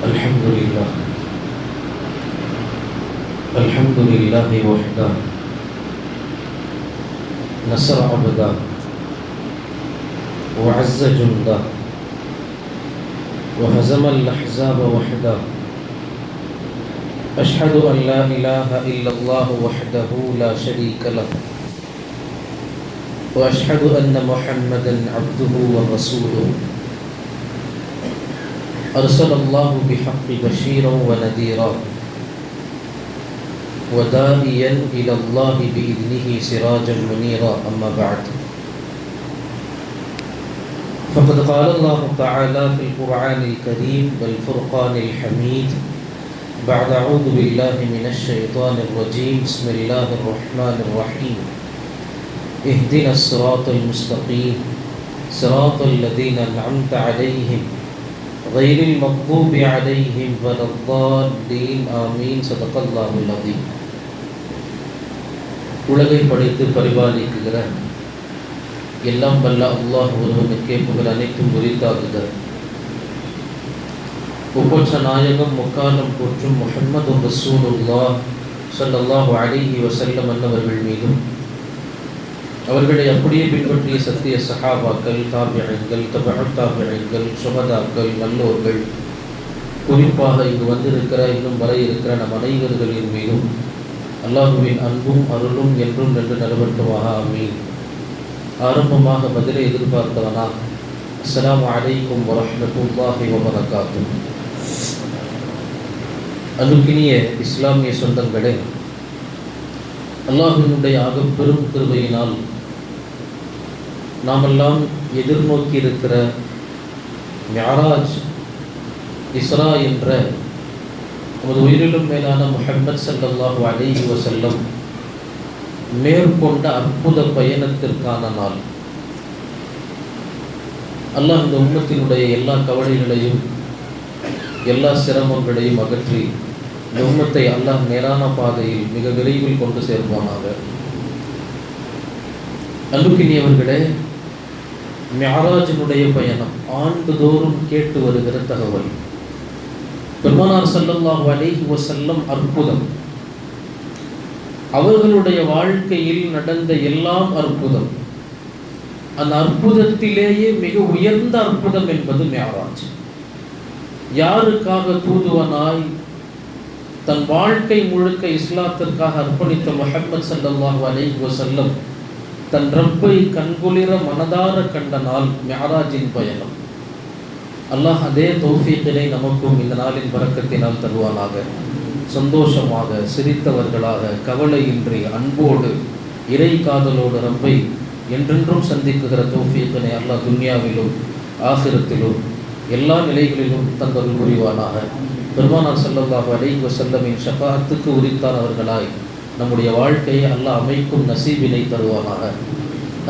الحمد لله الحمد لله وحده نصر عبده وعز جنده وهزم الأحزاب وحده أشهد أن لا إله إلا الله وحده لا شريك له وأشهد أن محمدا عبده ورسوله أرسل الله بحق بشيرا ونذيرا وداعيا إلى الله بإذنه سراجا منيرا أما بعد فقد قال الله تعالى في القرآن الكريم والفرقان الحميد بعد أعوذ بالله من الشيطان الرجيم بسم الله الرحمن الرحيم اهدنا الصراط المستقيم صراط الذين أنعمت عليهم غير المغضوب عليهم ولا الضالين آمين صدق الله العظيم. உலகை படைத்து பரிபாலிக்குகிற எல்லாம் வல்ல அல்லாஹ் ஒருவனுக்கே புகழ் அனைத்தும் உரித்தாகுக. ஒப்பற்ற நாயகம் முக்காலம் போற்றும் முஹம்மது ரசூலுல்லாஹ் ஸல்லல்லாஹு அலைஹி வஸல்லம் அன்னவர்கள் மீதும் அவர்களை அப்படியே பின்பற்றிய சத்திய சஹாபாக்கள், தாபிஈன்கள், தபஅத் தாபிஈன்கள், சுஹதாக்கள், நல்லோர்கள், குறிப்பாக இங்கு வந்திருக்கிற இன்னும் வர இருக்கிற நம் அனைவர்களின் மீதும் அல்லாஹுவின் அன்பும் அருளும் என்றும் நின்று நிலவட்டுமாக ஆமீன். ஆரம்பமாக பதிலை எதிர்பார்த்தவனா அஸ்ஸலாமு அலைக்கும் வரஹ்மத்துல்லாஹி வபரகாத்துஹு. அன்புக்கினிய இஸ்லாமிய சொந்தங்களே, அல்லாஹ்வினுடைய பெரும் கிருபையினால் நாமெல்லாம் எதிர்நோக்கி இருக்கிற மிஅராஜ், இஸ்ரா என்ற நமது உயிரிலும் மேலான முஹம்மது ஸல்லல்லாஹு அலைஹி வஸல்லம் மேற்கொண்ட அற்புத பயணத்திற்கான நாள். அல்லாஹ் இந்த உம்மத்தினுடைய எல்லா கவலைகளையும் எல்லா சிரமங்களையும் அகற்றி இந்த உம்மத்தை அல்லாஹ் நேரான பாதையில் மிக விரைவில் கொண்டு சேர்ப்பானாக. அன்புக்கினியவர்களே, மிஅராஜினுடைய பயணம் ஆண்டுதோறும் கேட்டு வருகிற தகவல். பெருமானார் ஸல்லல்லாஹு அலைஹி வஸல்லம் அற்புதம், அவர்களுடைய வாழ்க்கையில் நடந்த எல்லாம் அற்புதம். அந்த அற்புதத்திலேயே மிக உயர்ந்த அற்புதம் என்பது மிஅராஜ். யாருக்காக தூதுவனாய் தன் வாழ்க்கை முழுக்க இஸ்லாத்திற்காக அர்ப்பணித்த முஹம்மது ஸல்லல்லாஹு அலைஹி வஸல்லம் தன் ரப்பை கண்குளிர மனதார கண்ட நாள் மிஅராஜின் பயணம். அல்லாஹ் அதே தௌஃபீக்கினை நமக்கும் இந்த நாளின் பரக்கத்தினால் தருவானாக. சந்தோஷமாக, சிரித்தவர்களாக, கவலையின்றி, அன்போடு, இறை காதலோடு ரப்பை என்றென்றும் சந்திக்குகிற தௌஃபீக்கினை அல்லாஹ் துன்யாவிலும் ஆகிரத்திலும் எல்லா நிலைகளிலும் தந்தருள் புரிவானாக. பெருமானார் ஸல்லல்லாஹு அலைஹி வஸல்லமின் ஷஃபாஅத்துக்கு உரித்தானவர்களாய் நம்முடைய வாழ்க்கையை அல்லாஹ் அமைக்கும் நசீபினை தருவானாக.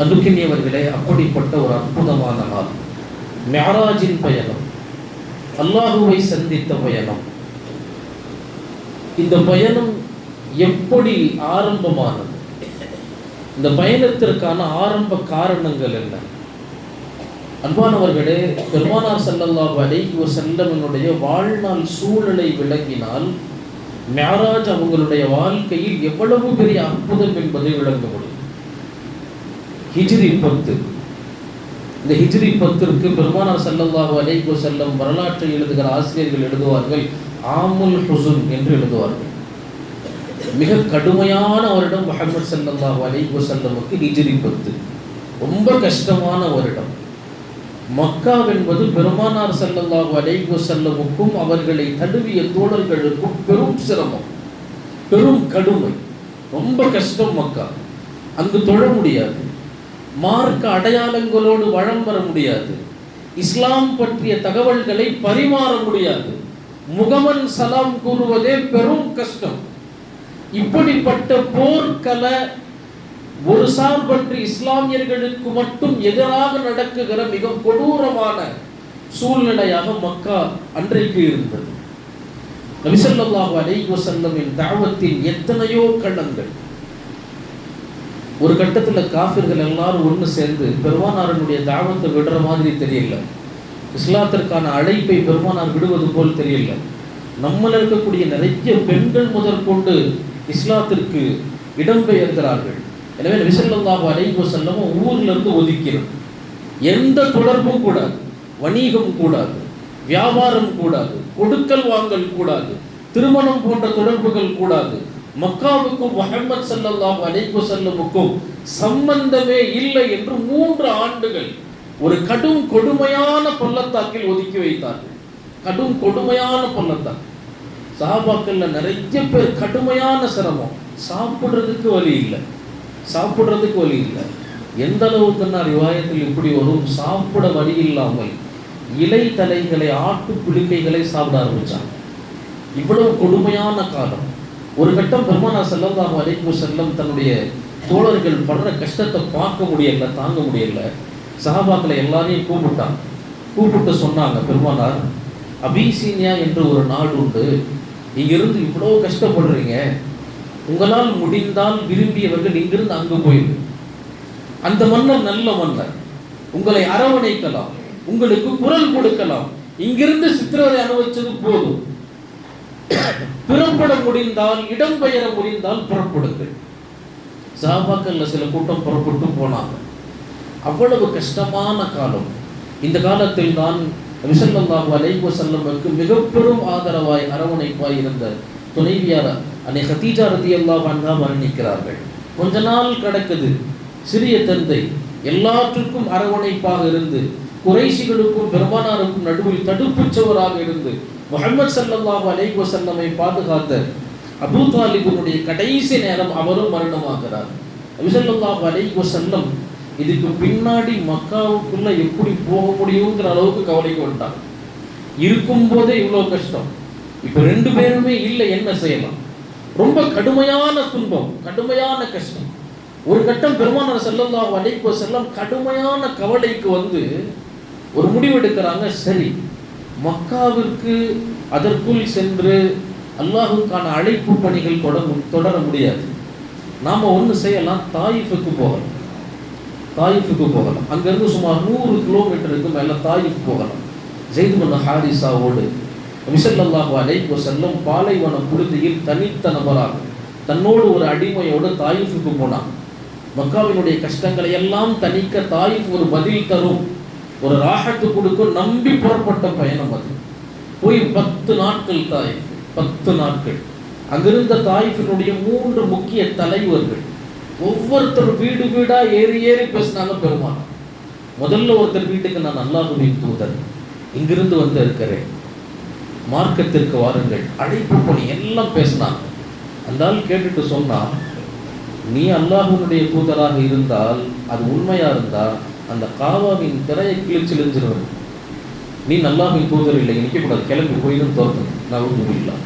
அன்புக்கினியவர்களே, அப்படிப்பட்ட ஒரு அற்புதமான நாள் மிஅராஜின் பயணம், அல்லாஹுவை சந்தித்த பயணம். இந்த பயணம் எப்படி ஆரம்பமானது? இந்த பயணத்திற்கான ஆரம்ப காரணங்கள் என்ன? அன்பானவர்களே, பெருமானார் ஸல்லல்லாஹு அலைஹி வஸல்லமினுடைய வாழ்நாள் சூழலை விளங்கினால் மிஅராஜ் அவங்களுடைய வாழ்க்கையில் எவ்வளவு பெரிய அற்புதம் என்பதை விளங்க முடியும். ஹிஜ்ரி 10, இந்த ஹிஜ்ரி 10ற்கு பெருமானார் ஸல்லல்லாஹு அலைஹி வஸல்லம் வரலாற்றை எழுதுகிற ஆசிரியர்கள் எழுதுவார்கள் ஆமுல் ஹுஸுன் என்று எழுதுவார்கள். மிக கடுமையான வருடம் முஹம்மது ஸல்லல்லாஹு அலைஹி வஸல்லமுக்கு ஹிஜ்ரி 10. ரொம்ப கஷ்டமான வருடம். மக்கா என்பது பெருமானார் ஸல்லல்லாஹு அலைஹி வஸல்லமுக்கும் அவர்களை தழுவிய தோழர்களுக்கும் பெரும் சிரமம், பெரும் கடுமை, ரொம்ப கஷ்டம். மக்கா அங்கு தொழ முடியாது, மார்க்க அடையாளங்களோடு வலம் வர முடியாது, இஸ்லாம் பற்றிய தகவல்களை பரிமாற முடியாது, முகமன் சலாம் கூறுவதே பெரும் கஷ்டம். இப்படிப்பட்ட போர்க்கள ஒரு சார்பற்ற இஸ்லாமியர்களுக்கு மட்டும் எதிராக நடக்குகிற மிக கொடூரமான சூழ்நிலையாக மக்கா அன்றைக்கு இருந்தது. நபி ஸல்லல்லாஹு அலைஹி வஸல்லமின் தஅவத்தின் எத்தனையோ கண்டங்கள். ஒரு கட்டத்தில் காஃபிர்கள் எல்லாரும் ஒன்று சேர்ந்து பெருமானாரனுடைய தாவத்தை விடுற மாதிரி தெரியல. இஸ்லாத்திற்கான அழைப்பை பெருமானார் விடுவது போல் தெரியல. நம்மள இருக்கக்கூடிய நிறைய பெண்கள் முதற்கொண்டு இஸ்லாத்திற்கு இடம்பெயர்கிறார்கள். எனவே நபி ஸல்லல்லாஹு அலைஹி வஸல்லம் ஊர்ல இருந்து ஒதுக்கிறார். எந்த தொடர்பும் கூடாது, வணிகம் கூடாது, வியாபாரம் கூடாது, கொடுக்கல் வாங்கல் கூடாது, திருமணம் போன்ற தொடர்புகள் கூடாது. மக்காவுக்கும் முஹம்மது ஸல்லல்லாஹு அலைஹி வஸல்லமுக்கும் சம்பந்தமே இல்லை என்று 3 ஆண்டுகள் ஒரு கடும் கொடுமையான பள்ளத்தாக்கில் ஒதுக்கி வைத்தார்கள். கடும் கொடுமையான பள்ளத்தாக்கு. சஹாபாக்கள்ல நிறைய பேர் கடுமையான சிரமம், சாப்பிடுறதுக்கு வழி இல்லை, சாப்பிடுறதுக்கு வழி இல்லை. எந்த அளவுக்குன்னா ரிவாயத்தில் இப்படி வரும், சாப்பிட வழி இல்லாமல் இலை தலைகளை, ஆட்டு புலிக்கைகளை சாப்பிட ஆரம்பிச்சாங்க. இவ்வளவு கொடுமையான காலம். ஒரு கட்டம் பெருமானார் ஸல்லல்லாஹு அலைஹி வஸல்லம் தன்னுடைய தோழர்கள் படுற கஷ்டத்தை பார்க்க முடியல, தாங்க முடியல. சஹாபாக்களை எல்லாரையும் கூப்பிட்டு சொன்னாங்க, பெருமானார், அபிசீனியா என்று ஒரு நாடு உண்டு, இங்கிருந்து இவ்வளோ கஷ்டப்படுறீங்க, உங்களால் முடிந்தால் விரும்பியவர்கள் இங்கிருந்து அங்கு போயிரு. அந்த மன்னர் நல்ல மன்னர், உங்களை அரவணைக்கலாம், உங்களுக்கு குரல் கொடுக்கலாம், இங்கிருந்து சித்திரவதை அனுபவிச்சது போதும், புறப்பட முடிந்தால், இடம்பெயர முடிந்தால் புறப்படுங்கள். சஹாபாக்கள்ல சில கூட்டம் புறப்பட்டு போனாங்க. அவ்வளவு கஷ்டமான காலம். இந்த காலத்தில் தான் நபி ஸல்லல்லாஹு அலைஹி வஸல்லமுக்கு மிக பெரும் ஆதரவாய், அரவணைப்பாய் இருந்த துணைவியார் அன்னை கதீஜா ரலியல்லாஹு அன்ஹா வர்ணிக்கிறார்கள். கொஞ்ச நாள் கடக்குது, சிறிய தந்தை எல்லாற்றுக்கும் அரவணைப்பாக இருந்து, குறைஷிகளுக்கும் பெருமானாருக்கும் நடுவில் தடுப்புச்சவராக இருந்து முஹம்மது ஸல்லல்லாஹு அலைஹி வஸல்லமை பாதுகாத்த அபூ தாலிபுடைய கடைசி நேரம் அவரும் மரணமாகிறார். நபி ஸல்லல்லாஹு அலைஹி வஸல்லம் இதுக்கு பின்னாடி மக்காவுக்குள்ள எப்படி போக முடியுங்கிற அளவுக்கு கவலைக்கு வந்துட்டாங்க. இருக்கும் போதே இவ்வளோ கஷ்டம், இப்போ 2 பேருமே இல்லை, என்ன செய்யலாம்? ரொம்ப கடுமையான துன்பம், கடுமையான கஷ்டம். ஒரு கட்டம் பெருமானார் ஸல்லல்லாஹு அலைஹி வஸல்லம் கடுமையான கவலைக்கு வந்து ஒரு முடிவெடுக்கிறாங்க. சரி, மக்காவிற்கு அதற்குள் சென்று அல்லாஹுக்கான அழைப்பு பணிகள் தொடர முடியாது, நாம் ஒன்று செய்யலாம், தாயிஃபுக்கு போகலாம். தாயிஃபுக்கு போகலாம். அங்கேருந்து சுமார் 100 கிலோமீட்டருக்கு மேலே தாயிஃப் போகலாம். ஸைத் பின் ஹாரிஸாவோடு நபி ஸல்லல்லாஹு அலைஹி வஸல்லம் பாலைவன புழுதியில் தனித்த நபராக தன்னோடு ஒரு அடிமையோடு தாயிஃபுக்கு போனான். மக்காவினுடைய கஷ்டங்களை எல்லாம் தணிக்க தாயிஃப் ஒரு பதில் தரும், ஒரு ராஹத்து கொடுக்கும் நம்பி புறப்பட்ட பயணம் அது. போய் 10 நாட்கள் தாயிஃப், 10 நாட்கள். அங்கிருந்த தாயிஃபினுடைய 3 முக்கிய தலைவர்கள் ஒவ்வொருத்தர் வீடு வீடா ஏறி பேசினாங்க. பெருமானார் முதல்ல ஒருத்தர் வீட்டுக்கு, நான் அல்லாஹ்வின் தூதர், இங்கிருந்து வந்து இருக்கிறேன், மார்க்கத்திற்கு வாருங்கள், அழைப்பு பணி எல்லாம் பேசினாங்க. அந்த ஆள் கேட்டுட்டு சொன்னா, நீ அல்லாஹ்வினுடைய தூதராக இருந்தால், அது உண்மையா இருந்தா அந்த காவாவின் திரையை கிழிச்சிழிஞ்சிருவது. நீ அல்லாஹ்வின் தூதர் இல்லை, நிற்கக்கூடாது, கிளம்பி போயிடும் தோற்று. நான் இல்லை.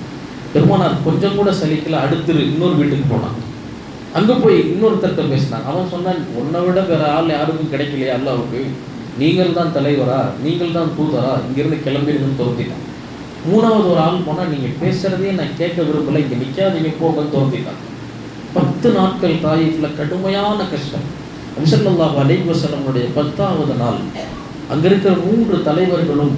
பெருமானார் கொஞ்சம் கூட சலிக்கல. அடுத்து இன்னொரு வீட்டுக்கு போனான். அங்கே போய் இன்னொருத்தர்கிட்ட பேசினாங்க. அவன் சொன்னான், உன்னை விட வேற ஆள் யாருக்கும் கிடைக்கலையா அல்லாஹ்வுக்கு, நீங்கள் தான் தலைவரா, நீங்கள் தான் தூதரா, இங்கிருந்து கிளம்பிடுங்கன்னு தோற்றிட்டான். 3வது ஒரு ஆள் போனால், நீங்கள் பேசுகிறதே நான் கேட்க விரும்பலை, இங்கே நிற்காதீங்க போங்கன்னு தோற்றிட்டான். 10 நாட்கள் தாயிஃப்ல கடுமையான கஷ்டம். நபி ஸல்லல்லாஹு அலைஹி வஸல்லமுடைய 10வது நாள் அங்கே இருக்கிற 3 தலைவர்களும்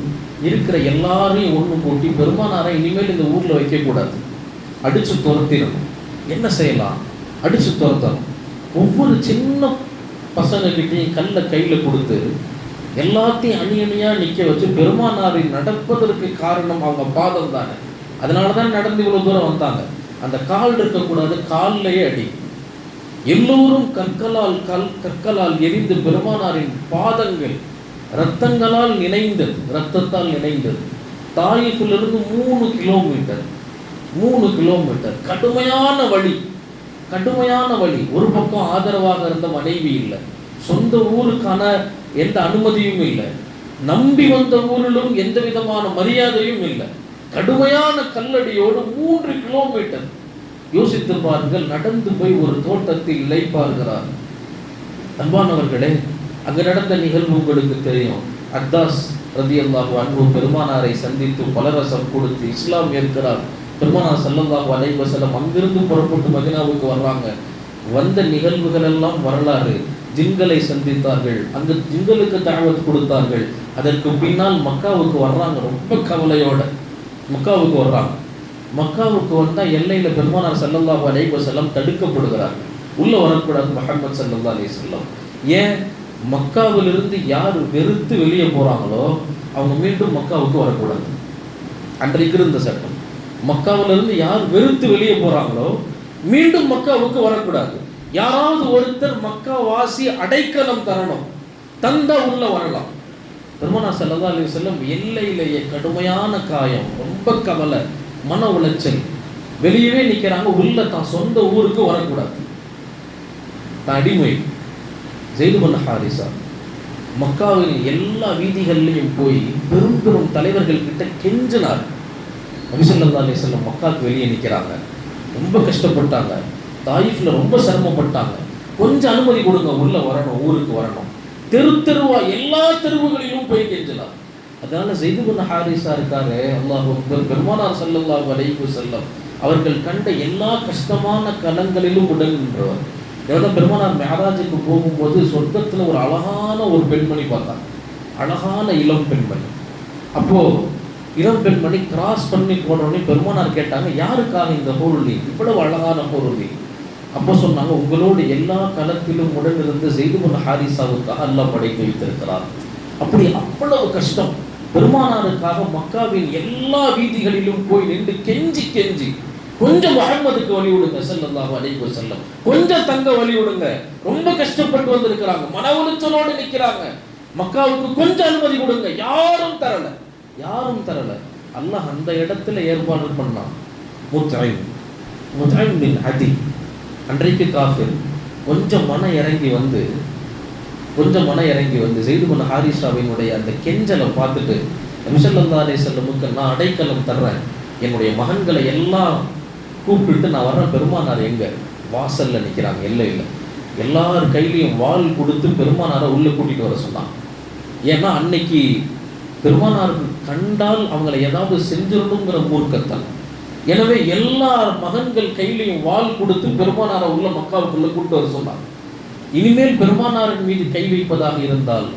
இருக்கிற எல்லாரையும் ஒன்று கூட்டி, பெருமானாரை இனிமேல் இந்த ஊரில் வைக்கக்கூடாது, அடித்து துரத்திடணும். என்ன செய்யலாம்? அடித்து துரத்தணும். ஒவ்வொரு சின்ன பசங்கக்கிட்டையும் கல்லை கையில் கொடுத்து எல்லாத்தையும் அணியாக நிற்க வச்சு, பெருமானாரின் நடப்பதற்கு காரணம் அவங்க பாதம் தானே, அதனால தான் நடந்து இவ்வளோ தூரம் வந்தாங்க. அந்த கால் இருக்கக்கூடாது, காலிலேயே அடி. எல்லோரும் கற்களால் எரிந்து பெருமானாரின் பாதங்கள் இரத்தங்களால் நினைந்தது, இரத்தத்தால் நினைந்தது. தாயிஃபிலிருந்து 3 கிலோமீட்டர் கடுமையான வழி, கடுமையான வழி. ஒரு பக்கம் ஆதரவாக இருந்த மனைவி இல்லை, சொந்த ஊருக்கான எந்த அனுமதியும் இல்லை, நம்பி வந்த ஊரிலும் எந்த விதமான மரியாதையும் இல்லை. கடுமையான கல்லடியோடு 3 கிலோமீட்டர். யோசித்து பாருங்கள், நடந்து போய் ஒரு தோட்டத்தில் இளைப்பார்கிறார். அன்பானவர்களே, அங்கு நடந்த நிகழ்வு உங்களுக்கு தெரியும். அத்தாஸ் ரலியல்லாஹு அன்ஹு பெருமானாரை சந்தித்து பலரசம் கொடுத்து இஸ்லாம் ஏற்கிறார். பெருமானார் ஸல்லல்லாஹு அலைஹி வஸல்லம் அங்கிருந்து புறப்பட்டு மதீனாவுக்கு வர்றாங்க. வந்த நிகழ்வுகள் எல்லாம் வரலாறு. ஜின்களை சந்தித்தார்கள், அங்கு ஜின்களுக்கு தஅவத் கொடுத்தார்கள். அதற்கு பின்னால் மக்காவுக்கு வர்றாங்க, ரொம்ப கவலையோட மக்காவுக்கு வர்றாங்க. மக்காவுக்கு வந்தால் எல்லையில் பெருமானார் ஸல்லல்லாஹு அலைஹி வஸல்லம் தடுக்கப்படுகிறார்கள். உள்ளே வரக்கூடாது முஹம்மது ஸல்லல்லாஹு அலைஹி வஸல்லம். ஏன்? மக்காவிலிருந்து யார் வெறுத்து வெளியே போகிறாங்களோ அவங்க மீண்டும் மக்காவுக்கு வரக்கூடாது. அன்றைக்கு இருந்த சட்டம். மக்காவிலிருந்து யார் வெறுத்து வெளியே போகிறாங்களோ மீண்டும் மக்காவுக்கு வரக்கூடாது. யாராவது ஒருத்தர் மக்கா வாசி அடைக்கலம் தரணும், தந்தா உள்ள வரலாம். பெருமானார் ஸல்லல்லாஹு அலைஹி வஸல்லம் எல்லையிலேயே கடுமையான காயம், ரொம்ப கவலை, மன உளைச்சல், வெளியவே நிற்கிறாங்க. உள்ள தான் சொந்த ஊருக்கு வரக்கூடாது. தான் அடிமை ஸைத் பின் ஹாரிஸா மக்காவில் எல்லா வீதிகள்லையும் போய் பெரும் பெரும் தலைவர்கள் கிட்ட கெஞ்சினார். நபி ஸல்லல்லாஹு அலைஹி வஸல்லம் மக்காவுக்கு வெளியே நிற்கிறாங்க, ரொம்ப கஷ்டப்பட்டாங்க, தாயிஃப்ல ரொம்ப சிரமப்பட்டாங்க, கொஞ்சம் அனுமதி கொடுங்க, உள்ள வரணும், ஊருக்கு வரணும். தெருவா எல்லா தெருவுகளிலும் போய் கெஞ்சலாம். அதனால ஸைத் பின் ஹாரிஸா இருக்காரு, அல்லாஹ் அக்பர், பெருமானார் ஸல்லல்லாஹு அலைஹி வஸல்லம் அவர்கள் கண்ட எல்லா கஷ்டமான கலங்களிலும் உடன் நின்றவர். இதோட பெருமானார் மிஅராஜுக்கு போகும்போது சொர்க்கத்தில் ஒரு அழகான ஒரு பெண்மணி பார்த்தாங்க, அழகான இளம் பெண்மணி. அப்போ இளம் பெண்மணி கிராஸ் பண்ணி போனோடனே பெருமானார் கேட்டாங்க, யாருக்காக இந்த பொருளி, இவ்வளவு அழகான பொருளி? அப்போ சொன்னாங்க, உங்களோடு எல்லா களத்திலும் உடன் இருந்து ஸைத் பின் ஹாரிஸாவுக்காக அல்லாஹ் படைத்து வைத்திருக்கிறார். அப்படி அவ்வளவு கஷ்டம். பெருமானாருக்காக மக்காவின் எல்லா வீதிகளிலும் போய் நின்று கெஞ்சி கெஞ்சி, கொஞ்சம் முஹம்மதுக்கு வழி விடுங்க ஸல்லல்லாஹு அலைஹி வஸல்லம், கொஞ்சம் தங்க வழி விடுங்க, ரொம்ப கஷ்டப்பட்டு வந்திருக்கிறாங்க, மன உளைச்சலோடு நிற்கிறாங்க, மக்காவுக்கு கொஞ்சம் அனுமதி கொடுங்க. யாரும் தரல. அல்லாஹ் அந்த இடத்துல ஏற்பாடு பண்ணான். முத்ஐம் பின் அதி, அன்றைக்கு காஃபிர், கொஞ்சம் மன இறங்கி வந்து ஸைத் பின் ஹாரிஸாவினுடைய அந்த கெஞ்சலை பார்த்துட்டு, நபி ஸல்லல்லாஹு அலைஹி வஸல்லமுக்கு நான் அடைக்கலம் தர்றேன், என்னுடைய மகன்களை எல்லாம் கூப்பிட்டு நான் வர்றேன். பெருமானார் எங்க? வாசல்ல நிற்கிறாங்க, எல்லையில். எல்லார் கையிலையும் வாள் கொடுத்து பெருமானாரை உள்ளே கூட்டிகிட்டு வர சொன்னான். ஏன்னா அன்னைக்கு பெருமானாருக்கு கண்டால் அவங்களை ஏதாவது செஞ்சிடணுங்கிற மூர்க்கத்தான். எனவே எல்லார் மகன்கள் கையிலையும் வாள் கொடுத்து பெருமானாரை உள்ள மக்காவுக்குள்ள கூப்பிட்டு வர சொன்னாங்க. இனிமேல் பெருமானாரின் மீது கை வைப்பதாக இருந்தால்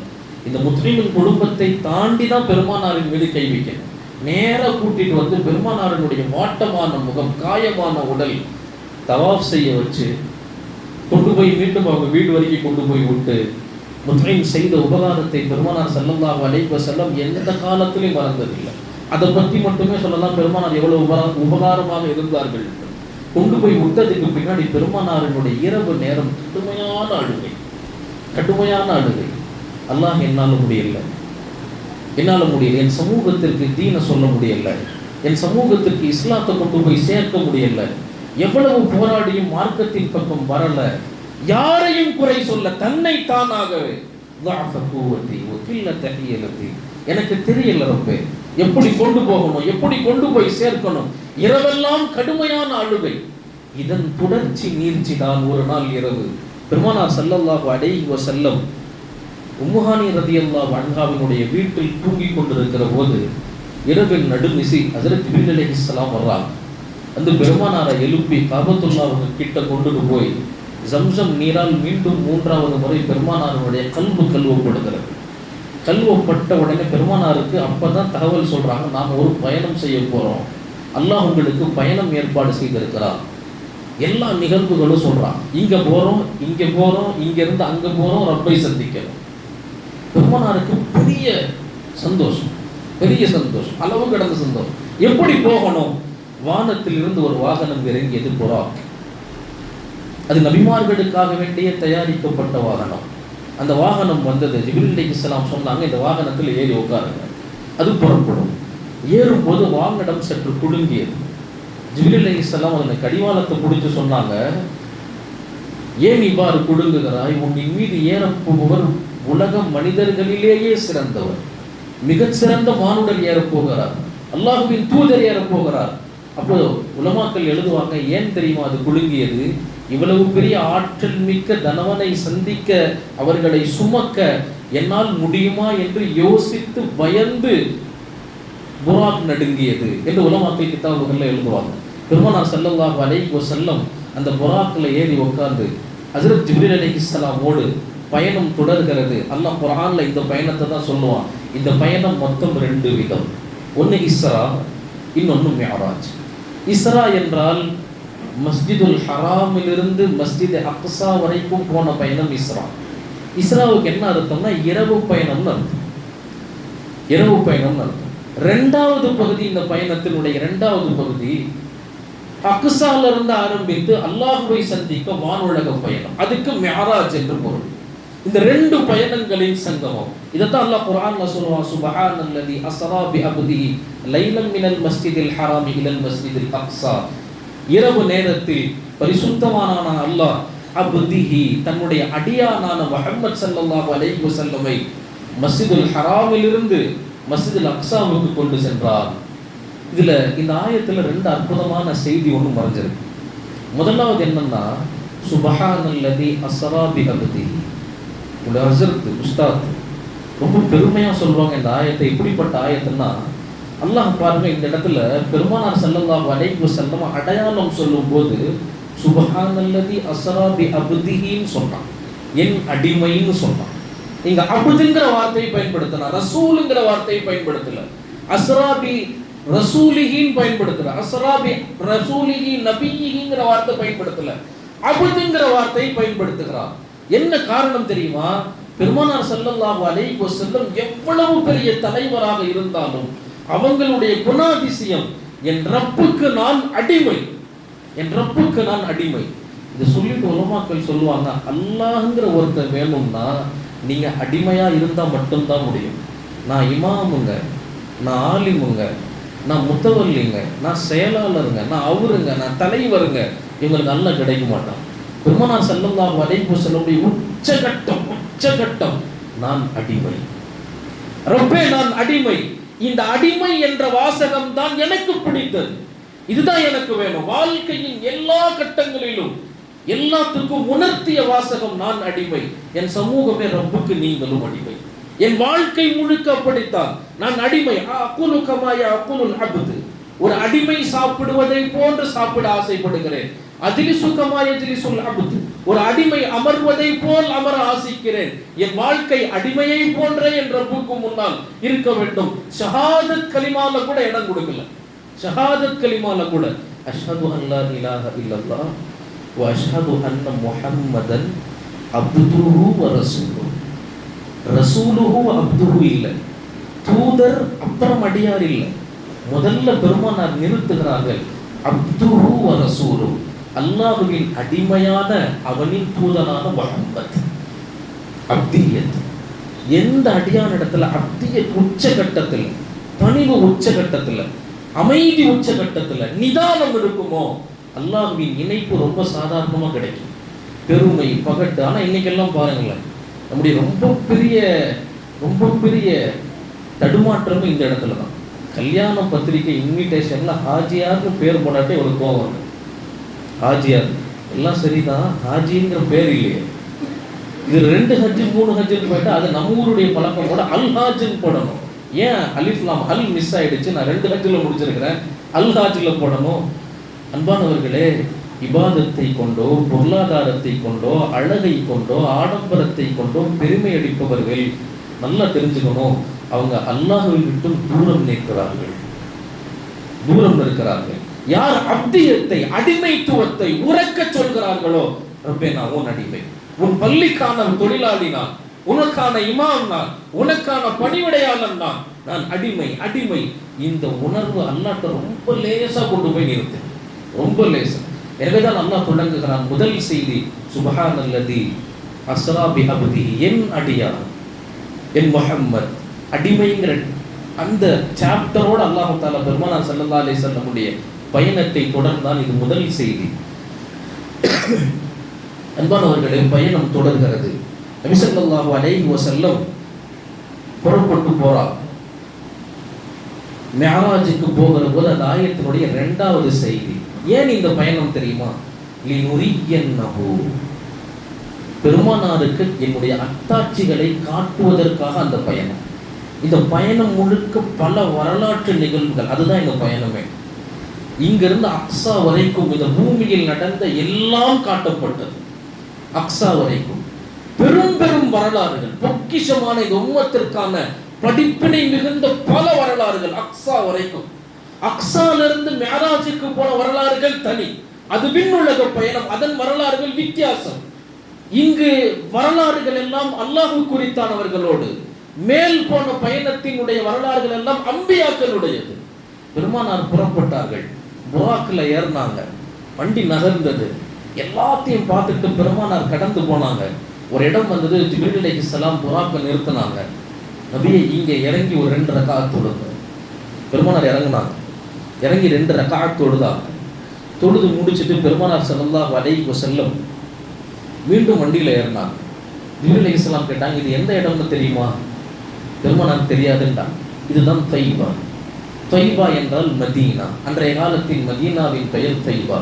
இந்த முஸ்லிமின் குடும்பத்தை தாண்டி தான் பெருமானாரின் மீது கை வைக்கணும். நேராக கூட்டிட்டு வந்து பெருமானாரினுடைய வாட்டமான முகம், காயமான உடல், தவாஃப் செய்ய வச்சு கொண்டு போய் மீண்டும் அவங்க வீடு வரைக்கும் கொண்டு போய் விட்டு, முஸ்லிம் செய்த உபகாரத்தை பெருமானார் ஸல்லல்லாஹு அலைஹி வஸல்லம் எந்த காலத்திலையும் மறந்ததில்லை. அதை பற்றி மட்டுமே சொல்லலாம், பெருமானார் எவ்வளவு உபகாரமாக இருந்தார்கள். கொண்டு போய் விட்டதுக்கு பின்னாடி பெருமானாரினுடைய இரவு நேரம் கடுமையான அழுகை. அல்லாஹ் என்னால் முடியல, என் சமூகத்திற்கு தீனை சொல்ல முடியல, என் சமூகத்திற்கு இஸ்லாத்தை கொண்டு போய் சேர்க்க முடியல, எவ்வளவு போராடியும் மார்க்கத்தின் பக்கம் வரல, யாரையும் குறை சொல்ல, தன்னை தானாகவே எனக்கு தெரியல ரப்பே, எப்படி கொண்டு போகணும், எப்படி கொண்டு போய் சேர்க்கணும். இரவெல்லாம் கடுமையான அழுகை. இதன் தொடர்ச்சி நீர்ச்சி தான் ஒரு நாள் இரவு பெருமானார் ஸல்லல்லாஹு அலைஹி வஸல்லம் உம்முஹானி ரலியல்லாஹு அன்ஹாவினுடைய வீட்டில் தூங்கிக் கொண்டிருக்கிற போது இரவில் நடுநிசி ஹஜ்ரத் ஜிப்ரீல் அலைஹிஸ்ஸலாம் வர்றாங்க. அந்த பெருமானாரை எழுப்பி காபத்துல்லாஹ்வுக்கு கிட்ட கொண்டு போய் ஜம்சம் நீரால் மீண்டும் 3வது முறை பெருமானாருடைய கல்வு கழுவப்படுகிறது. கல்வப்பட்ட உடனே பெருமானாருக்கு அப்பதான் தகவல் சொல்றாங்க, நாம் ஒரு பயணம் செய்ய போறோம், அல்லாஹ் உங்களுக்கு பயணம் ஏற்பாடு செய்திருக்கிறார். எல்லா நிகழ்வுகளும் சொல்றான், இங்க போறோம், இங்க இருந்து அங்க போறோம், ரப்பை சந்திக்கணும். பெருமானாருக்கு பெரிய சந்தோஷம், அளவு கடந்த சந்தோஷம். எப்படி போகணும்? வானத்தில் இருந்து ஒரு வாகனம் இறங்கியது, புறாக். அது நபிமார்களுக்காக வேண்டிய தயாரிக்கப்பட்ட வாகனம். அந்த வாகனம் வந்தது. ஜிப்ரீல் அலைஹிஸ்ஸலாம் சொன்னாங்க, இந்த வாகனத்தில் ஏறி உட்காருங்க. அது புறப்படும். ஏறும்போது வாகனம் சற்று குலுங்கியது. ஜிப்ரீல் அலைஹிஸ்ஸலாம் அதனை கடிவாளத்தை பிடிச்சு சொன்னாங்க, ஏன் இவ்வாறு குலுங்குகிறாய்? உன்னின் மீது ஏறப்போபவர் உலக மனிதர்களிலேயே சிறந்தவர், மிகச்சிறந்த மானுடர் ஏறப்போகிறார், அல்லாஹ்வின் தூதர் ஏறப்போகிறார். அப்போ உலமாக்கள் எழுதுவாங்க, ஏன் தெரியுமா அது குலுங்கியது? இவ்வளவு பெரிய ஆற்றல் மிக்க தனவனை சந்திக்க, அவர்களை சுமக்க என்னால் முடியுமா என்று யோசித்து பயந்து புராக் நடுங்கியது என்று உலமாக்கள் கிதாபுகளில் எழுதுவாங்க. பெருமானார் ஸல்லல்லாஹு அலைஹி வஸல்லம் அந்த புராக்கில் ஏறி உட்கார்ந்து ஹஜ்ரத் ஜிப்ரீல் அலைஹிஸ்ஸலாமோடு பயணம் தொடர்கிறது. அல்லாஹ் குர்ஆன்ல இந்த பயணத்தை தான் சொல்லுவான், இந்த பயணம் மொத்தம் 2 விதம். ஒன்று இஸ்ரா, இன்னொன்று மிஅராஜ். இஸ்ரா என்றால் மஸ்ஜிதுல் ஹராமிலிருந்து மஸ்ஜித் அக்ஸா வரைக்கும் போன பயணம் இஸ்ரா. இஸ்ராவுக்கு என்ன அர்த்தம்னா இரவு பயணம்னு அர்த்தம். இரவு பயணம்னு அர்த்தம். 2வது பகுதி, இந்த பயணத்தினுடைய 2வது பகுதி அக்ஸால இருந்து ஆரம்பித்து அல்லாஹ்வை சந்திக்க வானுலக பயணம். அதுக்கு மிஅராஜ் என்று பொருள். இந்த 2 பயணங்களின் சங்கமம். இதைத்தான் அல்லாஹ் குர்ஆன்ல சொல்லுவான், சுப்ஹானல்லதி அஸ்ரா பி அப்திஹி லைலம் மினல் மஸ்ஜிதில் ஹராமி இலல் மஸ்ஜிதில் அக்ஸா. இரவு நேரத்தில் பரிசுத்தமான அல்லாஹ் அப்திஹி தன்னுடைய அடியானான முஹம்மது ஸல்லல்லாஹு அலைஹி வஸல்லமை மஸ்ஜிதுல் ஹராமிலிருந்து மஸ்ஜிதுல் அக்ஸாவுக்கு கொண்டு சென்றார். இதுல இந்த ஆயத்துல 2 அற்புதமான செய்தி ஒன்று மறைஞ்சிருக்கு. முதலாவது என்னன்னா, சுப்ஹானல்லதி அஸ்ரா பி அப்திஹி. ஹஸரத் உஸ்தாத் ரொம்ப பெருமையா சொல்லுவாங்க இந்த ஆயத்தை. எப்படிப்பட்ட ஆயத்துன்னா, அல்லாஹ் பாருங்க இந்த இடத்துல பெருமானார் ஸல்லல்லாஹு அலைஹி வஸல்லம் அடையாளம் சொல்லும்போது சுப்ஹானல்லதி அஸ்ரா பி அப்திஹின்னு சொன்னான், என் அடிமைன்னு சொன்னான். இங்க அப்துங்கிற வார்த்தையை பயன்படுத்தினா, ரசூலுங்கிற வார்த்தையை பயன்படுத்தல. அஸ்ரா பி ரசூலிஹின்னு பயன்படுத்தல. அஸ்ரா பி ரசூலிஹி நபியிங்கிற வார்த்தை பயன்படுத்தல, அப்துங்கிற வார்த்தையை பயன்படுத்துகிறார். என்ன காரணம் தெரியுமா? பெருமானார் ஸல்லல்லாஹு அலைஹி வஸல்லம் எவ்வளவு பெரிய தலைவராக இருந்தாலும் அவங்களுடைய குணாதிசயம், என் ரப்புக்கு நான் அடிமை, என் ரப்புக்கு நான் அடிமை. இதை சொல்லிட்டு உலமாக்கள் சொல்லுவாங்க, அல்லாஹ்ங்கிற ஒருத்தர் வேணும்னா நீங்க அடிமையா இருந்தா மட்டும்தான் முடியும். நான் இமாமுங்க, நான் ஆலிமுங்க, நான் முத்தவல்லிங்க, நான் செயலாளருங்க, நான் அவருங்க, நான் தலைவருங்க, இவங்களுக்கு நல்லா கிடைக்க மாட்டான். பெருமானார் ஸல்லல்லாஹு அலைஹி வஸல்லம் உச்சகட்டம் நான் அடிமை, ரப்பே நான் அடிமை. இந்த அடிமை என்ற வாசகம் தான் எனக்கு பிடித்தது. இதுதான் எனக்கு வேணும். வாழ்க்கையின் எல்லா கட்டங்களிலும் எல்லாத்துக்கும் உணர்த்திய வாசகம் நான் அடிமை. என் சமூகமே ரப்புக்கு நீங்களும் அடிமை. என் வாழ்க்கை முழுக்க அப்படித்தான். நான் அடிமை. அகுலு கமா யஅகுலுல் அப்து. ஒரு அடிமை சாப்பிடுவதை போன்று சாப்பிட ஆசைப்படுகிறேன். அஜ்லிசு கமா யஜ்லிசுல் அப்து. ஒரு அடிமை அமர்வதை போல் அமர ஆசைக்கிறேன். என் வாழ்க்கை அடிமையை போன்றே என் ரப்புக்கு முன்னால் இருக்க வேண்டும். ஷஹாதத் கலிமால கூட இடம் கொடுக்கல. ஷஹாதத் கலிமால கூட அஷ்ஹது அல்லா இலாஹ இல்லல்லாஹ் வ அஷ்ஹது அன்ன முஹம்மதன் அப்துஹு வ ரசூலுஹு. ரசூலுஹு அப்துஹு இல்ல, தூதர் அப்புறம் அடியார் இல்ல. முதல்ல பெருமானார் நிறுத்துகிறார்கள், அப்துஹு வ ரசூலுஹு, அல்லாஹ்வின் அடிமையான அவனின் தூதனான முஹம்மத். அப்தியத். எந்த அடியான இடத்துல அப்தியத் உச்சகட்டத்தில், பணிவு உச்சகட்டத்தில், அமைதி உச்சகட்டத்தில், நிதானம் இருக்குமோ அல்லாஹ்வின் இணைப்பு ரொம்ப சாதாரணமா கிடைக்கும். பெருமை பகட்டு. ஆனா இன்னைக்கெல்லாம் பாருங்களேன், நம்முடைய ரொம்ப பெரிய தடுமாற்றமும் இந்த இடத்துல தான். கல்யாண பத்திரிகை இன்விடேஷன்ல ஹாஜியார்னு பேர் போடாட்டே ஒரு கோவம். ஹாஜியார் எல்லாம் சரிதான், ஹாஜிங்கிற பேர் இல்லையே. இது 2 ஹஜ் 3 ஹஜ்ஜுன்னு போயிட்டா அது நம்ம ஊருடைய பழக்கம் கூட அல் ஹாஜ்னு போடணும். ஏன் அலிஃப்லாம் அல் மிஸ் ஆயிடுச்சு, நான் 2 ஹஜ்ஜில் முடிச்சிருக்கிறேன், அல் ஹாஜில் போடணும். அன்பானவர்களே, இபாதத்தை கொண்டோ பொருளாதாரத்தை கொண்டோ அழகை கொண்டோ ஆடம்பரத்தை கொண்டோ பெருமை அடிப்பவர்கள் நல்லா தெரிஞ்சுக்கணும், அவங்க அல்லாஹ்வை விட்டும் தூரம் இருக்கிறார்கள். யார் அப்தியத்தை அடிமைத்துவத்தை உறக்க சொல்கிறார்களோ, ரப்பே நான் உன் அடிமை, உன் பள்ளிக்கான தொழிலாளி நான், உனக்கான இமாம் நான், உனக்கான பணிவிடையாளன் நான் அடிமை. இந்த உணர்வு அல்லாஹ்ட்ட ரொம்ப லேசா கொண்டு போய் நிறுத்து, ரொம்ப லேசா. எனவேதான் அல்லாஹ் தொடங்குகிறான் முதல் செய்தி, சுப்ஹானல்லதி அஸ்ரா பி அப்திஹி, என் அடியார், என் முஹம்மத். அடிமைங்கிற அந்த சாப்டரோட அல்லாஹ் தஆலா பெருமானார் ஸல்லல்லாஹு அலைஹி வஸல்லமுடைய பயணத்தை தொடர்ந்தான். இது முதல் செய்தி. அன்பானவர்களே, பயணம் தொடர்கிறது. நபி ஸல்லல்லாஹு அலைஹி வஸல்லம் புறப்பட்டு போறார். மிஅராஜுக்கு போகிற போது அந்த ஆயத்தினுடைய 2வது செய்தி. ஏன் இந்த பயணம் தெரியுமா? லினுரியன்னஹு, பெருமானாருக்கு என்னுடைய அத்தாட்சிகளை காட்டுவதற்காக அந்த பயணம். இந்த பயணம் முழுக்க பல வரலாற்று நிகழ்வுகள், அதுதான் இந்த பயணமே. இங்கிருந்து அக்ஸா வரைக்கும் இந்த பூமியில் நடந்த எல்லாம் காட்டப்பட்டது. அக்ஸா வரைக்கும் பெரும் வரலாறுகள், பொக்கிஷமான இந்த உம்மத்திற்கான படிப்பினை மிகுந்த பல வரலாறுகள் அக்ஸா வரைக்கும். அக்ஸாலிருந்து மேராஜுக்கு போன வரலாறுகள் தனி, அது விண்ணுலக பயணம், அதன் வரலாறுகள் வித்தியாசம். இங்கு வரலாறுகள் எல்லாம் அல்லாஹ் குறித்தானவர்களோடு, மேல் போன பயணத்தினுடைய வரலாறுகள் எல்லாம் அம்பியாக்களுடையது. பெருமானார் புறப்பட்டார்கள், புராக்கில் ஏறினாங்க, வண்டி நகர்ந்தது, எல்லாத்தையும் பார்த்துட்டு பெருமானார் கடந்து போனாங்க. ஒரு இடம் வந்தது, ஜிப்ரீல் அலைஹிஸ்ஸலாம் புராக்கை நிறுத்தினாங்க. நபியே இங்கே இறங்கி ஒரு 2 ரக்காத் தொழுங்க. பெருமானார் இறங்கினாங்க, இறங்கி 2 ரக்காத் தொழுதாங்க. தொழுது முடிச்சுட்டு பெருமானார் ஸல்லல்லாஹு அலைஹி வஸல்லம் மீண்டும் வண்டியில் ஏறினாங்க. ஜிப்ரீல் அலைஹிஸ்ஸலாம் கேட்டாங்க, இது எந்த இடம்னு தெரியுமா? பெருமானார் தெரியாதுன்றாங்க. இதுதான் தைபா. தைபா என்றால் மதீனா. அன்றைய காலத்தில் மதீனாவின் பெயர் தைபா.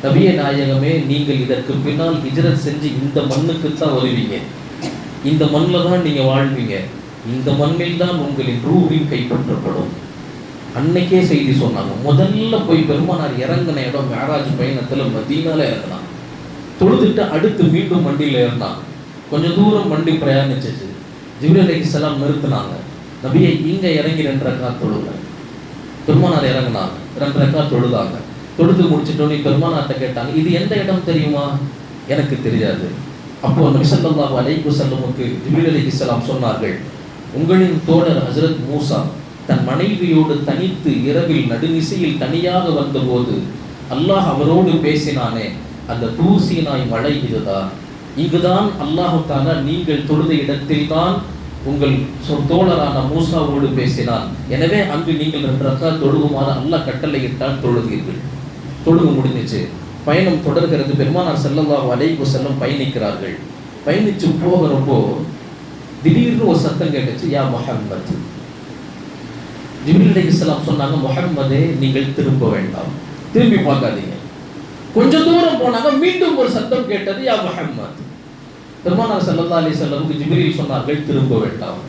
நபியே நாயகமே, நீங்கள் இதற்கு பின்னால் ஹிஜ்ரத் செஞ்சு இந்த மண்ணுக்கு தான் வருவீங்க, இந்த மண்ணில் தான் நீங்கள் வாழ்வீங்க, இந்த மண்ணில் தான் உங்களின் ரூஹின் கைப்பற்றப்படும். அன்னைக்கே செய்தி சொன்னாங்க. முதல்ல போய் பெருமானார் இறங்கின இடம் மேராஜ் பயணத்தில் மதீனால இறங்கினாங்க. தொழுதுட்டு அடுத்து மீண்டும் வண்டியில் ஏறினாங்க. கொஞ்சம் தூரம் வண்டி பிரயாணிச்சிச்சு. ஜிப்ரீல் அலைஹிஸ்ஸலாம் நிறுத்தினாங்க. நபியை இங்கே இறங்கி 2 ரக்காத் தொழுங்க. பெருமானார் இறங்கினாங்க, 2 ரக்காத் தொழுதாங்க. தொழுது முடிச்சுட்டோன்னு பெருமானார்ட்ட கேட்டாங்க, இது எந்த இடம் தெரியுமா? எனக்கு தெரியாது. அப்போ நபி ஸல்லல்லாஹு அலைஹி வஸல்லமுக்கு ஜிப்ரீல் அலைஹிஸ்ஸலாம் சொன்னார்கள், உங்களின் தோழர் ஹஜ்ரத் மூசா தன் மனைவியோடு தனித்து இரவில் நடுநிசையில் தனியாக வந்தபோது அல்லாஹ் அவரோடு பேசினானே, அந்த தூர் சீனாய் மலை இதுதான். இங்குதான் அல்லாஹு தஆலா நீங்கள் தொழுத இடத்தில் தான் உங்கள் தோழரான மூசாவோடு பேசினான். எனவே அங்கு நீங்கள் 2 ரக்காத் தொழுகுமாறு அல்லாஹ் கட்டளையிட்டால் தொழுதீர்கள். தொழுகு முடிஞ்சிச்சு, பயணம் தொடர்கிறது. பெருமானார் ஸல்லல்லாஹு அலைஹி வஸல்லம் பயணிக்கிறார்கள். பயணிச்சு போகிறப்போ திடீர்னு ஒரு சத்தம் கேட்டுச்சு, யா முஹம்மத். ஜிப்ரீல் அலைஹிஸ்ஸலாம் சொன்னாங்க, முஹம்மதே நீங்கள் திரும்ப வேண்டாம், திரும்பி பார்க்காதீங்க. கொஞ்சம் தூரம் போனாங்க, மீண்டும் ஒரு சத்தம் கேட்டது, யா முஹம்மத். பெருமானார் ஸல்லல்லாஹு அலைஹி வஸல்லம் ஜிப்ரீல் சொன்னார்கள், திரும்ப வேண்டாம்.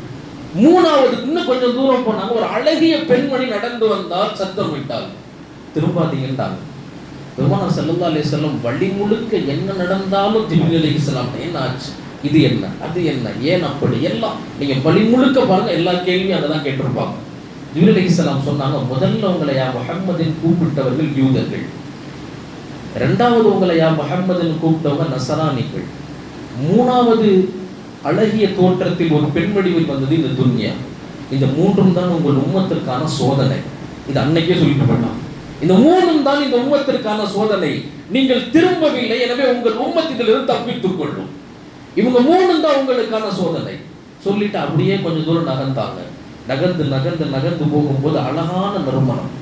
மூணாவது இன்னும் கொஞ்சம் தூரம் போனாங்க, ஒரு அழகிய பெண்மணி நடந்து வந்தால் சத்தம் விட்டால், திரும்பாதீங்கன்றாங்க. பெருமானார் ஸல்லல்லாஹு அலைஹி வஸல்லம் வழி முழுக்க என்ன நடந்தாலும் ஜிப்ரீல் அலைஹிஸ்ஸலாம் என்ன ஆச்சு, இது என்ன, அது என்ன, ஏன் அப்படி, எல்லாம் நீங்க வழி முழுக்க பாருங்க, எல்லா கேள்வியும் அதை தான் கேட்டிருப்பாங்க. ஜிப்ரீல் அலைஹிஸ்ஸலாம் சொன்னாங்க, முதல்ல உங்களை யா முஹம்மதின் கூப்பிட்டவர்கள் யூதர்கள், 2வது உங்களை யா முஹம்மதின் கூப்பிட்டவங்க நசரானிகள், 3வது அழகிய தோற்றத்தில் ஒரு பெண்வடிவில் வந்தது இந்த துன்யா. இந்த 3ம் தான் உங்கள் உம்மத்திற்கான சோதனை. இது அன்னைக்கே சொல்லிட்டு போயிட்டான். இந்த 3ம் தான் இந்த உம்மத்திற்கான சோதனை. நீங்கள் திரும்பவில்லை, எனவே உங்கள் உம்மத் இதிலிருந்து தப்பித்துக் கொள்ளும். இவங்க 3ம் தான் உங்களுக்கான சோதனை சொல்லிட்டு அப்படியே கொஞ்சம் தூரம் நகர்ந்தாங்க. நகர்ந்து நகர்ந்து நகர்ந்து போகும்போது அழகான நறுமணம்,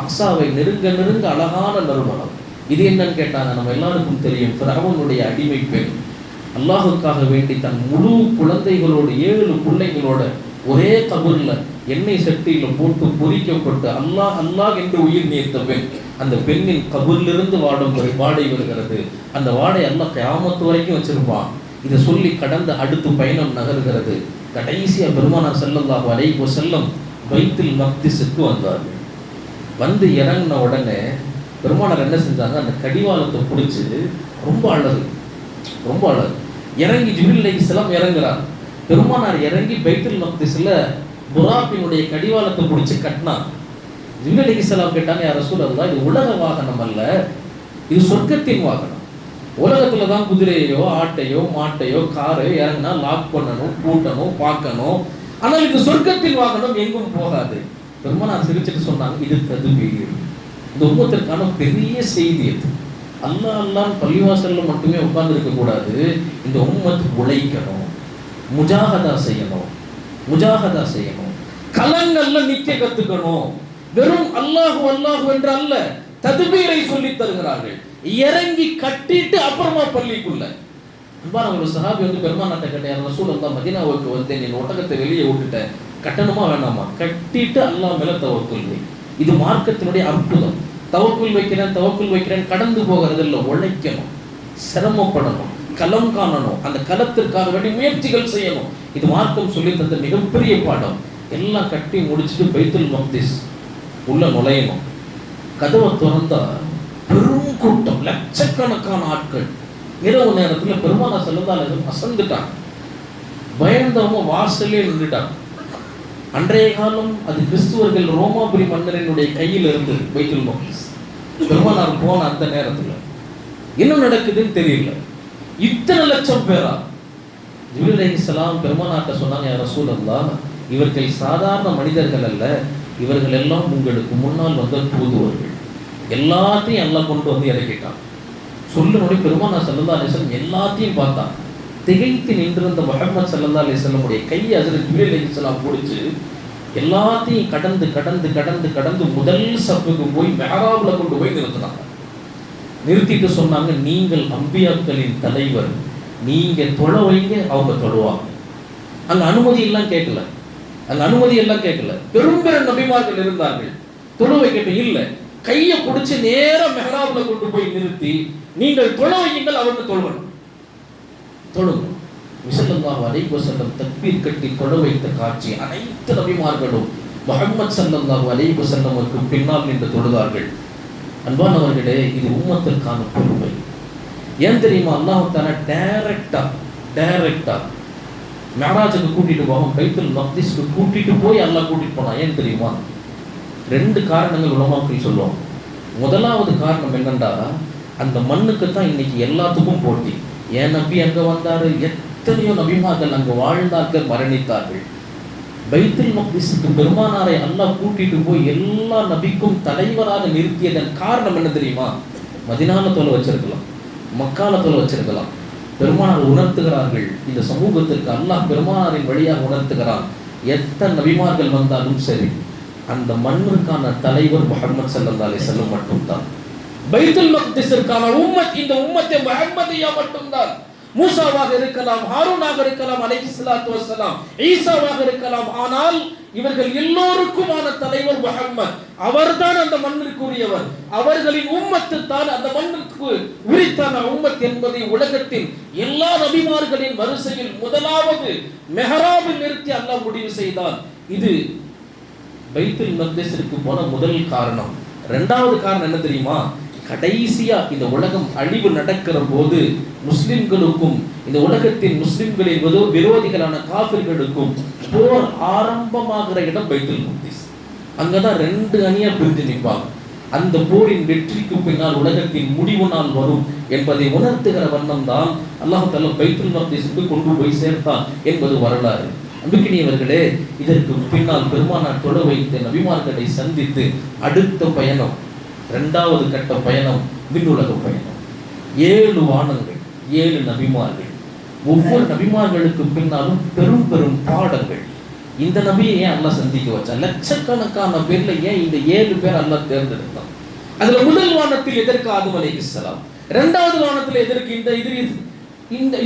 அக்ஸாவை நெருங்க நெருங்க அழகான நறுமணம். இது என்னன்னு கேட்டாங்க. நம்ம எல்லாருக்கும் தெரியும், ஃபிரௌனுடைய அடிமை பெண் அல்லாஹுக்காக வேண்டி தன் முழு குழந்தைகளோடு 7 பிள்ளைகளோட ஒரே கபூர்ல எண்ணெய் சட்டியில் போட்டு பொறிக்கப்பட்டு அல்லாஹ் அல்லாஹ் என்று உயிர் நீர்த்த பெண். அந்த பெண்ணின் கபூரிலிருந்து வாடை வருகிறது. அந்த வாடை அல்லாஹ் கியாமத்து வரைக்கும் வச்சிருப்பான். இதை சொல்லி கடந்த அடுத்து பயணம் நகர்கிறது. கடைசியா பெருமானார் ஸல்லல்லாஹு அலைஹி வஸல்லம் பைத்துல் மக்திஸுக்கு வந்தார்கள். வந்து இறங்கின உடனே பெருமானார் என்ன செஞ்சாங்க, அந்த கடிவாளத்தை பிடிச்சி, ரொம்ப அழகு, ரொம்ப அழகு, இறங்கி ஜிப்ரீல் அலைஹிஸ்ஸலாம் இறங்குறார். பெருமானார் இறங்கி பைத்துல் மக்திஸ்ல புராக்கினுடைய கடிவாளத்தை பிடிச்சி கட்டினார். ஜிப்ரீல் அலைஹிஸ்ஸலாம் கேட்டாங்க, யா ரசூலல்லாஹ், இது உலக வாகனம் அல்ல, இது சொர்க்கத்தின் வாகனம். உலகத்துல தான் குதிரையோ ஆட்டையோ மாட்டையோ காரையோ இறங்கினா லாக் பண்ணணும், பூட்டணும், பார்க்கணும். ஆனால் இது சொர்க்கத்தின் வாகனம், எங்கும் போகாது. பெருமானார் சிரிச்சுட்டு சொன்னாங்க, இது ததுபீர், இந்த உம்மத்திற்கான பெரிய செய்தி. அது அல்லாஹ் அல்லாஹ் பள்ளிவாசல்ல மட்டுமே உட்கார்ந்து இருக்க கூடாது. இந்த உம்மத்து உழைக்கணும், முஜாஹதா செய்யணும், முஜாஹதா செய்யணும், களங்கள்ல நிக்க கத்துக்கணும். வெறும் அல்லாஹு அல்லாஹு என்று அல்ல, ததுபீரை சொல்லி தருகிறார்கள். இறங்கி கட்டிட்டு அப்புறமா பள்ளிக்குள்ள. அன்பான ஒரு சஹாபி வந்து பெருமானார்ட்ட கேட்டார், ரசூலுல்லாஹ், மதீனாவுக்கு வந்து என் ஒட்டகத்தை வெளியே விட்டுட்டேன், கட்டணுமா வேணாமா? கட்டிட்டு அல்லாஹ் மேல தவக்குல் வை. இது மார்க்கத்தினுடைய அற்புதம். தவக்குல் வைக்கிறேன் கடந்து போகிறது இல்லை, உழைக்கணும், சிரமப்படணும், களம் காணணும், அந்த களத்திற்காக வேண்டி முயற்சிகள் செய்யணும். இது மார்க்கம் சொல்லி தந்த மிகப்பெரிய பாடம். எல்லாம் கட்டி முடிச்சுட்டு பைத்துல் மக்திஸ் உள்ள நுழையணும். கதவை திறந்தா பெரும் கூட்டம், லட்சக்கணக்கான ஆட்கள். இரவு நேரத்தில் பெருமானார் ஸல்லல்லாஹு அலைஹி வஸல்லம் அசந்துட்டாங்க. பயந்தவங்க வாசலே நின்றுட்டாங்க. அன்றைய காலம் அது கிறிஸ்துவர்கள் ரோமாபுரி மன்னரினுடைய கையில் இருந்து பைத்துல் மக்திஸ். பெருமானார் போன அந்த நேரத்தில் என்ன நடக்குதுன்னு தெரியல. இத்தனை லட்சம் பேரா? ஜிப்ரீல் அலைஹிஸ்ஸலாம் பெருமானார்ட்ட சொன்னாங்க, யா ரசூலல்லாஹ், இவர்கள் சாதாரண மனிதர்கள் அல்ல, இவர்கள் எல்லாம் உங்களுக்கு முன்னால் வந்த தூதுவர்கள். எல்லாத்தையும் எல்லாம் கொண்டு வந்து இறக்கிட்டான். சொல்லும்படி பெருமானார் ஸல்லல்லாஹு அலைஹி வஸல்லம் எல்லாத்தையும் பார்த்தான். திகைத்து நின்றிருந்த முஹம்மது ஸல்லல்லாஹு அலைஹி வஸல்லமுடைய கையை ஹஜ்ரத் ஜிப்ரீல் அலைஹிஸ்ஸலாம் பிடிச்சு எல்லாத்தையும் கடந்து கடந்து கடந்து கடந்து முதல் சஃப்புக்கு போய் மெஹராப்ல கொண்டு போய் நிறுத்தினாங்க. நிறுத்திட்டு சொன்னாங்க, நீங்கள் அம்பியாக்களின் தலைவர், நீங்க தொழ வைங்க, அவங்க தொழுவாங்க. அங்க அனுமதி எல்லாம் கேட்கல, அங்க அனுமதி எல்லாம் கேட்கல. பெரும்பெரும் நபிமார்கள் இருந்தார்கள், தொழ வைக்கட்டும் இல்ல, கையை பிடிச்சி நேரம் மெஹராப்ல கொண்டு போய் நிறுத்தி நீங்கள் தொழ வையுங்கள், அவங்க தொழுவணும், தொழுங்க. ஸல்லல்லாஹு அலைஹி வஸல்லம் தக்பீர் கட்டி தொழ வைத்த காட்சி அனைத்து நபிமார்களும் முஹம்மது ஸல்லல்லாஹு அலைஹி வஸல்லமுக்கு பின்னால் நின்று தொழுதார்கள். அன்பானவர்களே, இது உம்மத்திற்கான பொறுமை. ஏன் தெரியுமா? அல்லாஹ் தஆலா டைரக்டா மிஅராஜுக்கு கூட்டிட்டு போகும், பைத்துல் மக்திஸ்க்கு கூட்டிட்டு போய் அல்லாஹ் கூட்டிட்டு போனான். ஏன் தெரியுமா? 2 காரணங்கள் உலமாக்கள் சொல்லுவாங்க. முதலாவது காரணம் என்னண்டா, அந்த மண்ணுக்கு தான் இன்னைக்கு எல்லாத்துக்கும் போட்டி. ஏன் நபி அங்க வந்தாரு, எத்தனையோ நபிமார்கள் அங்கு வாழ்ந்தார்கள், மரணித்தார்கள். பைத்துல் மக்திஸ்க்கு பெருமானாரை அல்லாஹ் கூட்டிட்டு போய் எல்லா நபிக்கும் தலைவராக நிறுத்தியதன் காரணம் என்ன தெரியுமா? மதீனால தொலை வச்சிருக்கலாம், மக்கால தொலை வச்சிருக்கலாம். பெருமானார் உணர்த்துகிறார்கள், இந்த சமூகத்திற்கு அல்லாஹ் பெருமானாரின் வழியாக உணர்த்துகிறான், எத்தனை நபிமார்கள் வந்தாலும் சரி, அந்த மண்ணிற்கான தலைவர் முஹம்மது ஸல்லல்லாஹு அலைஹி வஸல்லம் மட்டும்தான். பைத்துல் மக்திஸிற்கான உம்மத் இந்த உம்மத்தை முஹம்மதியா மட்டும்தான். மூசாவாக இருக்கலாம், ஹாரூனாக இருக்கலாம் அலைஹிஸ்ஸலாத்து வஸ்ஸலாம், ஈசாவாக இருக்கலாம், ஆனால் இவர்கள் எல்லோருக்குமான தலைவர் முஹம்மத். அவர்தான் அந்த மண்ணிற்குரியவர். அவர்களின் உம்மத்து தான் அந்த மண்ணிற்கு உரித்தான உம்மத் என்பதை உலகத்தின் எல்லா நபிமார்களின் வரிசையில் முதலாவது மெஹராபில் நிறுத்தி அல்லாஹ் முடிவு செய்தான். இது பைத்துல் மக்திஸிற்கு போன முதல் காரணம். 2வது காரணம் என்ன தெரியுமா? கடைசியா இந்த உலகம் அழிவு நடக்கிற போது முஸ்லிம்களுக்கும் இந்த உலகத்தின் முஸ்லிம்களின் விரோதிகளான காஃபிர்களுக்கும் போர் ஆரம்பமாகிற இடம் பைத்துல் மக்திஸ். அங்கதான் 2 அணியா பிரிஞ்சு நிற்பாங்க. அந்த போரின் வெற்றிக்கு பின்னால் உலகத்தின் முடிவு நாள் வரும் என்பதை உணர்த்துகிற வண்ணம் தான் அல்லாஹ் தஆலா பைத்துல் மக்திஸுக்கு கொண்டு போய் சேர்த்தான் என்பது வரலாறு. அன்புக்கினியவர்களே, இதற்கு பின்னால் பெருமானார் தொழ வைத்த நபிமார்களை சந்தித்து அடுத்த பயணம், 2வது கட்ட பயணம், விண்ணுலக பயணம். 7 வானங்கள், 7 நபிமார்கள். ஒவ்வொரு நபிமார்களுக்கு பின்னாலும் பெரும் பெரும் பாடங்கள். இந்த நபியை ஏன் அல்லாஹ் சந்திக்க வச்சான்? லட்சக்கணக்கான பேர்ல ஏன் இந்த 7 பேர் அல்லாஹ் தேர்ந்தெடுத்தான்? அதுல முதல் வானத்தில் எதற்கு ஆதம் அலைஹிஸ்ஸலாம், 2வது வானத்தில் எதற்கு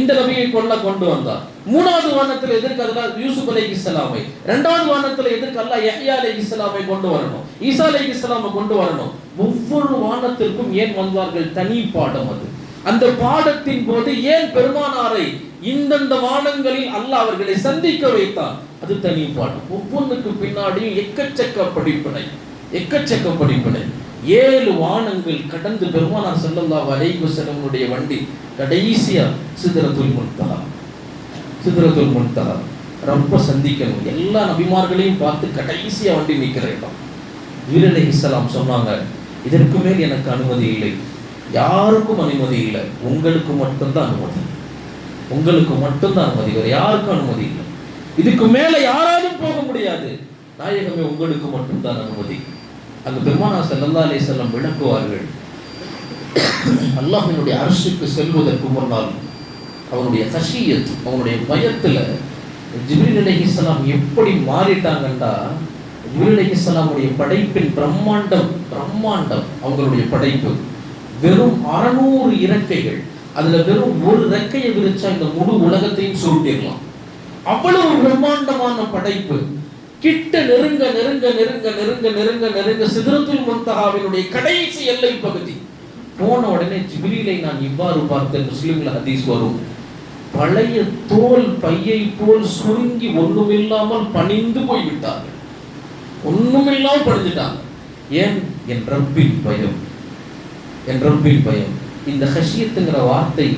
இந்த நபியை கொண்டு வந்தார், 3வது வானத்தில் எதற்கு அல்லாஹ் யூசுப் அலைஹிஸ்ஸலாமை, 2வது வானத்தில் எதற்கு அல்லாஹ் யஹ்யா அலைஹிஸ்ஸலாமை கொண்டு வரணும், ஈசா அலைஹிஸ்ஸலாமை கொண்டு வரணும். ஒவ்வொரு வானத்திற்கும் ஏன் வந்தார்கள்? தனி பாடம் அது. அந்த பாடத்தின் போது ஏன் பெருமானாரை இந்தந்த வானங்களில் அல்லாஹ் அவர்களை சந்திக்க வைத்தான்? அது தனி பாடம். ஒவ்வொன்றுக்கு பின்னாடியும் எக்கச்சக்க படிப்பினை. 7 வானங்கள் கடந்து பெருமானார் ஸல்லல்லாஹு அலைஹி வஸல்லமுடைய வண்டி கடைசியா சிதறத்துல் முன்தஹா ரொம்ப சந்திக்கணும். எல்லா நபிமார்களையும் பார்த்து கடைசியா வண்டி நிற்கிற இடம். ஜிப்ரீல் அலைஹிஸ்ஸலாம் சொன்னாங்க, இதற்கு மேல் எனக்கு அனுமதி இல்லை, யாருக்கும் அனுமதி இல்லை, உங்களுக்கு மட்டும்தான் அனுமதி, உங்களுக்கு மட்டும்தான் அனுமதி, வேற யாருக்கும் அனுமதி இல்லை, இதுக்கு மேல யாராலும் போக முடியாது, நாயகமே உங்களுக்கு மட்டும்தான் அனுமதி. அந்த பெருமானார் ஸல்லல்லாஹு அலைஹி வஸல்லம் விளக்குவார்கள், அல்லாஹ்வினுடைய அர்ஷுக்கு செல்வதற்கு முன்னால் அவனுடைய கஷியத், அவனுடைய பயத்துல ஜிப்ரீல் அலைஹிஸ்ஸலாம் எப்படி மாறிட்டாங்கண்டா, ஜிப்ரீல் அலைஹிஸ்ஸலாமுடைய படைப்பின் பிரம்மாண்டம் அவங்களுடைய படைப்பு. வெறும் 600 இறக்கைகள், அதுல வெறும் ஒரு ரெக்கையை விரிச்சா இந்த முழு உலகத்தையும் சுருட்டிடலாம். அவ்வளவு பிரம்மாண்டமான படைப்பு. கிட்ட நெருங்க சிதறத்துல் முன்தஹாவினுடைய கடைசி எல்லை பகுதி போன உடனே ஜிப்ரீலை நான் இவ்வாறு பார்த்தேன். முஸ்லிம்ல ஹதீஸ் வரும், பழைய தோல் பையை போல் சுருங்கி ஒண்ணுமில்லாமல் பணிந்து போய்விட்டார்கள், ஒண்ணுமில்லாமல் பணிஞ்சிட்டாங்க. ஏன்? என் ரப்பின் பயம். இந்த ஹஷியத்துங்கிற வார்த்தை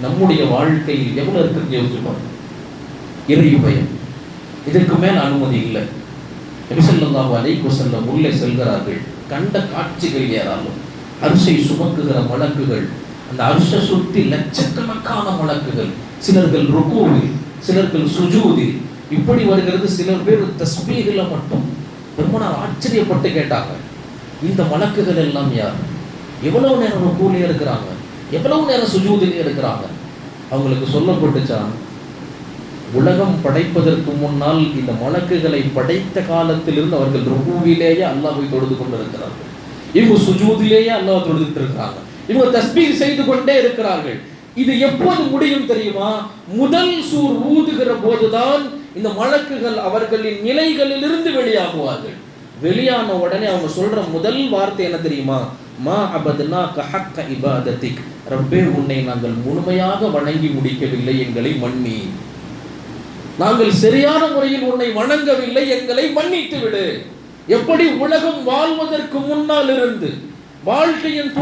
நம்முடைய வாழ்க்கையில் எவ்வளவு இருக்குன்னு யோசிச்சு பாருங்க. இறை பயம். இதற்கு மேல் அனுமதி இல்லை. நபி ஸல்லல்லாஹு அலைஹி வஸல்லம் உள்ளே செல்கிறார்கள். கண்ட காட்சிகள் ஏராளம். அரிசை சுமக்குகிற மலக்குகள், அந்த அரிசை சுற்றி லட்சக்கணக்கான மலக்குகள், சிலர்கள் ருகூவில், சிலர்கள் சுஜூதில், இப்படி வருகிறது. சிலர் பேர் தஸ்பீஹில் மட்டும். பெருமானார் ஆச்சரியப்பட்டு கேட்டாங்க, இந்த மலக்குகள் எல்லாம் யார்? எவ்வளவு நேரம் ருகூவிலே இருக்கிறாங்க, எவ்வளவு நேரம் சுஜூதிலே இருக்கிறாங்க? அவங்களுக்கு சொல்லப்பட்டுச்சான், உலகம் படைப்பதற்கு முன்னால் இந்த மலக்குகளை படைத்த காலத்திலிருந்து அவர்கள் ருகூவிலேயே அல்லாஹ்வை தொழுது கொண்டிருக்கிறார்கள். இவங்க சுஜூதிலேயே அல்லாஹ் தொழுதுட்டு இருக்கிறாங்க. இவங்க தஸ்பீஹ் செய்து கொண்டே இருக்கிறார்கள். இது எப்போது முடியும் தெரியுமா? முதல் சூர் ஊதுகிற போதுதான் இந்த மலக்குகள் அவர்களின் நிலைகளிலிருந்து வெளியாகுவார்கள். வெளியான உடனே அவங்க சொல்ற முதல் வார்த்தை என்ன தெரியுமா? மா அபத்னாக ஹக்க இபாதத்திக், ரப்பே உன்னை நாங்கள் முழுமையாக வணங்கி முடிக்கவில்லை, எங்களை மன்னி. நாங்கள் சரியான முறையில் உன்னை வணங்கவில்லை, எங்களை மன்னித்து விடு. எப்படி உலகம் வாழ்வதற்கு முன்னால் இருந்து, வாழ்க்கையின்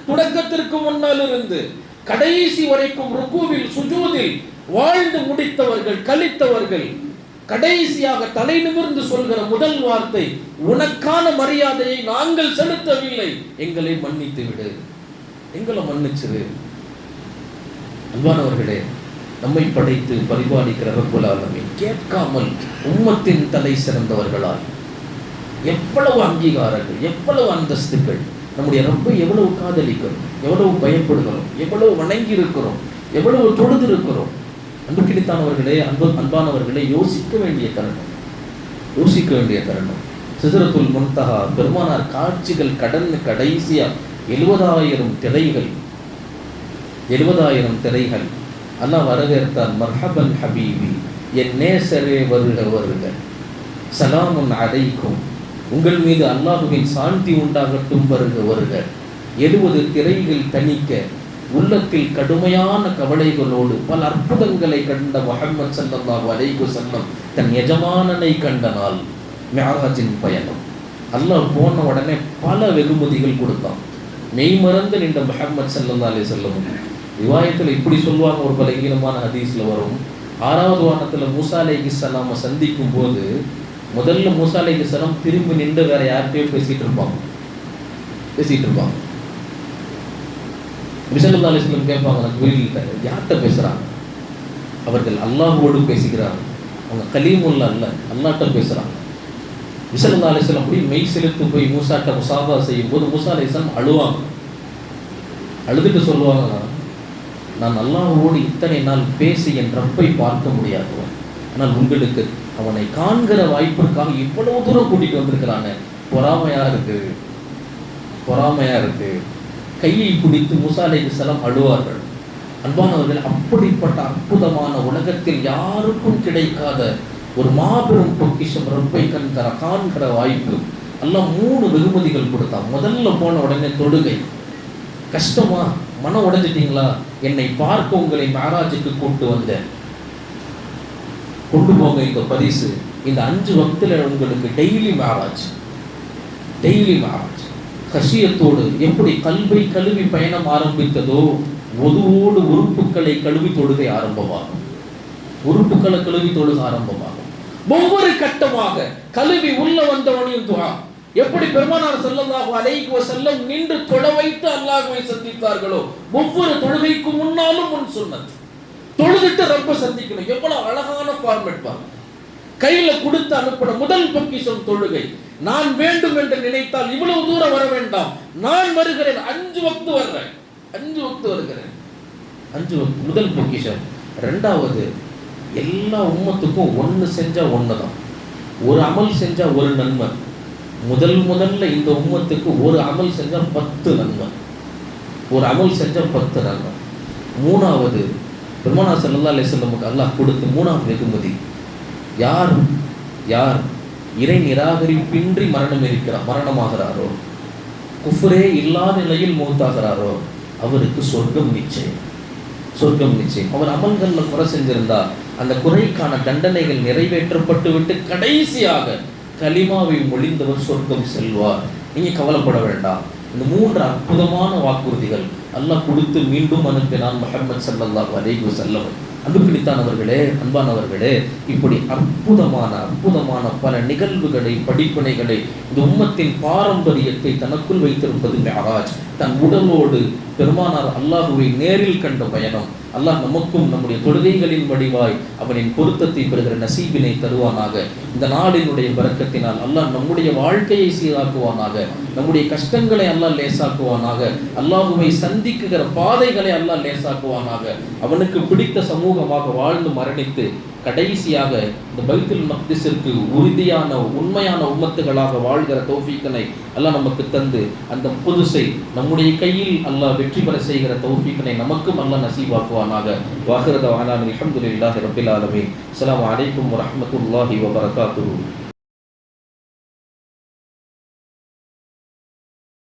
தொடக்கத்திற்கு முன்னால் இருந்து கடைசி வரைக்கும் ருகூவில் சுஜூதில் வாழ்ந்து முடித்தவர்கள், கழித்தவர்கள், கடைசியாக தலை நிமிர்ந்து சொல்கிற முதல் வார்த்தை, உனக்கான மரியாதையை நாங்கள் செலுத்தவில்லை, எங்களை மன்னித்து விடு, எங்களை மன்னிச்சிரு. அன்பானவர்களே, நம்மை படைத்து பரிபாலிக்கிற ரப்புல் ஆலமீன் கேட்காமல் உம்மத்தின் தலை சிறந்தவர்களால் எவ்வளவு அங்கீகாரங்கள், எவ்வளவு அந்தஸ்துகள், நம்முடைய ரப்பை எவ்வளவு காதலிக்கிறோம், எவ்வளவு பயப்படுகிறோம், எவ்வளவு வணங்கி இருக்கிறோம், எவ்வளவு தொழுது இருக்கிறோம். அன்பு கிடைத்தானவர்களே, அன்பானவர்களே, யோசிக்க வேண்டிய தருணம், யோசிக்க வேண்டிய தருணம். சிதறத்துல் முன்தஹா பெருமானார் காட்சிகள் கடந்து கடைசியா 70,000 திரைகள், 70,000 திரைகள் அல்லாஹ் வரவேற்றார். மர்ஹபன் ஹபீபி, என் நேசரே வருக வருக, சலாமுன் அலைக்கும், உங்கள் மீது அல்லாஹுவின் சாந்தி உண்டாகட்டும், வருக வருக. 70 திரைகள் தணிக்க உள்ளத்தில் கடுமையான கவலைகளோடு பல அற்புதங்களை கண்ட முஹம்மது ஸல்லல்லாஹு அலைஹி வஸல்லம் தன் எஜமானனை கண்ட நாள் மிஅராஜின் பயணம். அல்லாஹ் போன உடனே பல வெகுமதிகள் கொடுத்தான். மெய் மறந்து நின்ற முஹம்மது ஸல்லல்லாஹு அலைஹி வஸல்லம். ரிவாயத்தில் இப்படி சொல்லுவாங்க, ஒரு பலகீனமான ஹதீஸில் வரும், 6வது வானத்தில் மூசா அலைஹிஸ்ஸலாமை சந்திக்கும் போது முதல்ல மூசா அலைஹிஸ்ஸலாம் திரும்பி நின்று வேற யார்கிட்டயோ பேசிட்டு இருப்பாங்க. நபி ஸல்லல்லாஹு அலைஹி வஸல்லம் கேட்பாங்க, நான் புரியல, யார்கிட்ட பேசுறாங்க? அவர்கள் அல்லாஹ்வோடு பேசுகிறாங்க. அவங்க கலீமுல்லா அல்ல, அல்லாஹ்ட்ட பேசுறாங்க. நபி ஸல்லல்லாஹு அலைஹி வஸல்லம் அப்படி மெய் செலுத்து போய் மூசாட்ட முசாஃபா செய்யும் போது மூசா அலைஹிஸ்ஸலாம் அழுவாங்க. அழுதுட்டு சொல்லுவாங்க, நான் அல்லாஹ்வோடு இத்தனை நாள் பேசி என் ரப்பை பார்க்க முடியாது, ஆனால் உங்களுக்கு அவனை காண்கிற வாய்ப்பிற்காக இவ்வளவு தூரம் கூட்டிட்டு வந்திருக்கிறாங்க, பொறாமையா இருக்கு. கையை பிடித்து மூசா அலைஹிஸ்ஸலாம் அழுவார்கள். அன்பானவர்கள், அப்படிப்பட்ட அற்புதமான உலகத்தில் யாருக்கும் கிடைக்காத ஒரு மாபெரும் பொக்கிஷம் ரப்பை காண்கிற வாய்ப்பு. எல்லாம் 3 வெகுமதிகள் கொடுத்தான். முதல்ல போன உடனே தொழுகை. கஷ்டமா, மனம் உடைஞ்சிட்டீங்களா? என்னை பார்க்க உங்களை மிஅராஜுக்கு கொண்டு போங்க, இந்த பரிசு. இந்த 5 வக்தில் உங்களுக்கு டெய்லி மிஅராஜ். கஷியத்தோடு எப்படி கல்வை கழுவி பயணம் ஆரம்பித்ததோ, ஒதுவோடு உறுப்புகளை கழுவி தொழுகை ஆரம்பமாகும். ஒவ்வொரு கட்டமாக கழுவி உள்ள வந்தவனையும் துஆ. எப்படி பெருமானார் ஸல்லல்லாஹு அலைஹி வஸல்லம் நின்று தொழ வைத்து அல்லாஹ்வை சந்தித்தார்களோ, ஒவ்வொரு தொழுகைக்கு முன்னாலும் முன் சுன்னத். தொழுதுட்டு ரப்ப சந்திக்கணும். எவ்வளவு அழகான ஃபார்மேட் பாருங்க. கையில கொடுத்து அனுப்பின முதல் பொக்கிஷம் தொழுகை. நான் வேண்டும் என்று நினைத்தால் இவ்வளவு தூரம் வர வேண்டாம், நான் வருகிறேன், 5 வக்து வருகிறேன். 5 வக்து முதல் பொக்கிஷம். 2வது, எல்லா உம்மத்துக்கும் ஒன்று செஞ்சா ஒண்ணுதான், ஒரு அமல் செஞ்சா ஒரு நன்மை. முதல்ல இந்த உம்மத்துக்கு ஒரு அமல் செஞ்சா 10 நன்மை, ஒரு அமல் செஞ்சா 10 நன்மை. 3வது, பெருமானார் ஸல்லல்லாஹு அலைஹி வஸல்லம் அல்லாஹ் கொடுத்த 3வது வெகுமதி, யார் இறை நிராகரிப்பின்றி மரணமாகிறாரோ, குஃப்ரே இல்லாத நிலையில் மௌத்தாகிறாரோ, அவருக்கு சொர்க்கம் நிச்சயம். அவர் அமல்களில் குறை செஞ்சிருந்தா அந்த குறைக்கான தண்டனைகள் நிறைவேற்றப்பட்டு விட்டு கடைசியாக கலிமாவை மொழிந்தவர் சொர்க்கம் செல்வார். நீங்க கவலைப்பட வேண்டாம். இந்த 3 அற்புதமான வாக்குறுதிகள் அல்லாஹ் கொடுத்து மீண்டும் அனுப்பினான் முஹம்மது ஸல்லல்லாஹு அலைஹி வஸல்லம். அன்புக்குரித்தானவர்களே, அன்பானவர்களே, இப்படி அற்புதமான பல நிகழ்வுகளை, படிப்பினைகளை, இந்த உம்மத்தின் பாரம்பரியத்தை தனக்குள் வைத்திருப்பது மிஅராஜ். தன் உடலோடு பெருமானார் அல்லாஹுவை நேரில் கண்ட பயணம். அல்லாஹ் நமக்கும் நம்முடைய தொழுகைகளின் வடிவாய் அவனின் பொருத்தத்தை பெறுகிற நசீபினை தருவானாக. இந்த நாளினுடைய பரக்கத்தினால் அல்லாஹ் நம்முடைய வாழ்க்கையை சீராக்குவானாக, நம்முடைய கஷ்டங்களை அல்லாஹ் லேசாக்குவானாக, அல்லாஹுவை சந்திக்குகிற பாதைகளை அல்லாஹ் லேசாக்குவானாக. அவனுக்கு பிடித்த சமூகமாக வாழ்ந்து மரணித்து கடைசியாக இந்த பைத்துல் மக்திஸிற்கு உறுதியான உண்மையான உம்மத்துகளாக வாழ்கிற தௌஃபீக்கனை அல்லாஹ் நமக்கு தந்து, அந்த புதுசை நம்முடைய கையில் அல்லாஹ் வெற்றி பெற செய்கிற தௌஃபீக்கனை நமக்கும் அல்லாஹ் நசீபாக்குவானாக. வாஹிர தஅவானா அல்ஹம்துலில்லாஹி ரப்பில் ஆலமீன். அஸ்ஸலாமு அலைக்கும் வரஹ்மத்துல்லாஹி வபரகாத்துஹு.